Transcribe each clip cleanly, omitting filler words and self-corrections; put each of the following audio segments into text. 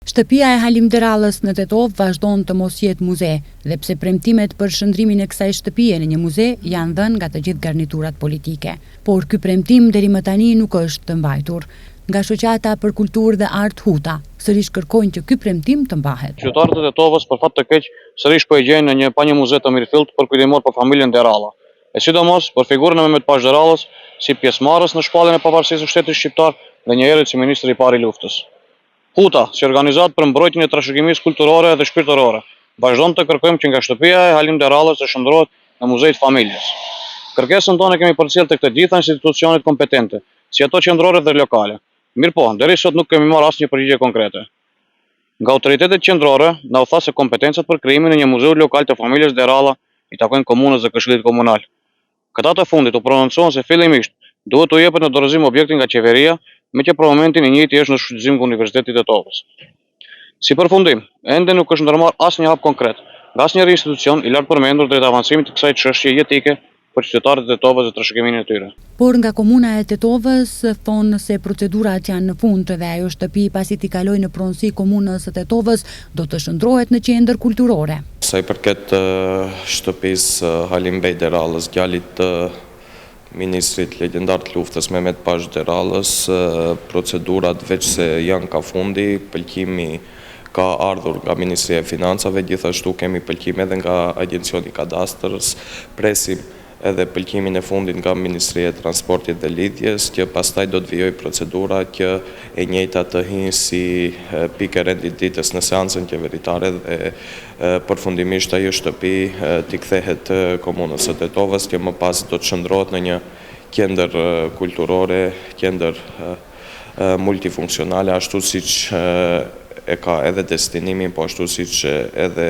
Shtëpia e Halim Derallës në Tetov vazhdon të mos jetë muze, dhe pse premtimet për shndrimin e kësaj shtëpie në një muze janë dhënë nga të gjithë garniturat politike. Por ky premtim deri më tani nuk është të mbajtur. Nga shoqata për kulturë dhe art Huta, sërish kërkojnë që ky premtim të mbahet. Qytetarët e Tetovës për fat të keq sërish po e gjejnë në një muze të mirëfillt për kujtimor për familjen Deralla. E sidomos për figurën e Mehmet Pash Derallës si pjesëmarrës në shpalljen e pavarësisë së shtetit shqiptar dhe një herë si ministri i parë i luftës. Huta, si organizat për mbrojtjen e trashëgimisë kulturore dhe shpirtërore, vazhdon të kërkojmë që nga shtëpia e Halim Derallës të shndrohet në muzejt familjes. Kërkesën tonë kemi përcjell tek të gjitha institucionet kompetente, si ato qendrore dhe lokale. Mirpo, deri sot nuk kemi marrë asnjë përgjigje konkrete. Nga autoritetet qendrore na u tha se kompetencat për krijimin e një muzeu lokal të familjes Deralla i takojnë komunës dhe Këshillit Komunal. Këta të fundit u prononcuan se fillimisht duhet u jepet në dorëzim objekti nga qeveria, me që për momentin i njëjti është në shfrytëzim nga Universiteti i Tetovës. Si përfundim, ende nuk është ndërmarrë asnjë hap konkret nga asnjëri institucion i lartë përmendur drejt avancimit të kësaj çështje jetike për qytetarët e Tetovës dhe trashëgiminë e tyre. Por nga komuna e Tetovës thonë se procedurat janë në fund dhe ajo shtëpi pasi t'i kalojë në pronësi komunës së Tetovës do të shndrohet në qendër kulturore. Sa i përket shtëpisë Halim Bej Derallës, djalit të ministrit legjendar të luftës Mehmet Pash Derallës, procedurat veç se janë ka fundi, pëlqimi ka ardhur nga Ministria e Financave, gjithashtu kemi pëlqim edhe nga Agencioni Kadastrës, presim edhe pëlqimin e fundit nga Ministria e Transportit dhe Lidhjes, që pastaj do të vijojë procedura që e njëjta të hinë si pikë rendititës në seancën qeveritare dhe përfundimisht ajo shtëpi t'i kthehet komunës së Tetovës, që më pas do të shndrohet në një qendër kulturore, qendër multifunksionale, ashtu siç e ka edhe destinimin, po ashtu siç edhe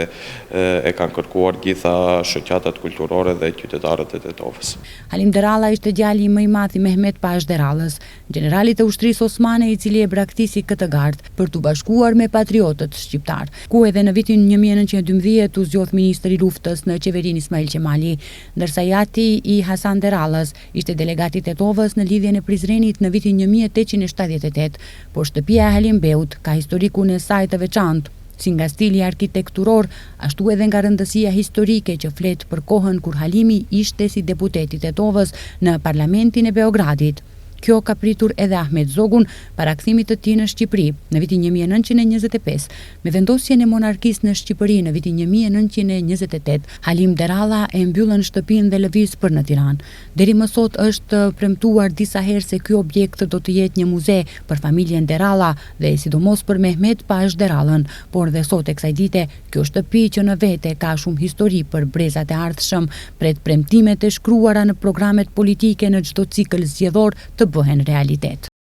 e kanë kërkuar gjitha shoqatat kulturore dhe qytetarët e Tetovës. Halim Deralla ishte djali më i madh i Mehmet Pash Derallës, generalit të ushtrisë osmane i cili e braktisi këtë gardë për t'u bashkuar me patriotët shqiptar, ku edhe në vitin 1912 u zgjodh ministri i luftës në qeverinë Ismail Qemali, ndërsa jati i Hasan Derallës ishte delegati i Tetovës në lidhjen e Prizrenit në vitin 1878, por shtëpia e Halim Beut ka historikun e saj të veçantë, si nga stili arkitekturor, ashtu edhe nga rëndësia historike që flet për kohën kur Halimi ishte si deputet i Tetovës në parlamentin e Beogradit. Kjo ka pritur edhe Ahmet Zogun para kthimit të tij në Shqipëri në vitin 1925. Me vendosjen e monarkisë në Shqipëri në vitin 1928, Halim Deralla e mbyllën shtëpinë dhe lëviz për në Tiranë. Deri më sot është premtuar disa herë se ky objekt do të jetë një muze për familjen Deralla dhe sidomos për Mehmet Pash Derallën, por dhe sot e kësaj dite, kjo shtëpi që në vete ka shumë histori për brezat e ardhshëm, pret premtimet e shkruara në programet politike në çdo cikël zgjedhor të bëhen realitet.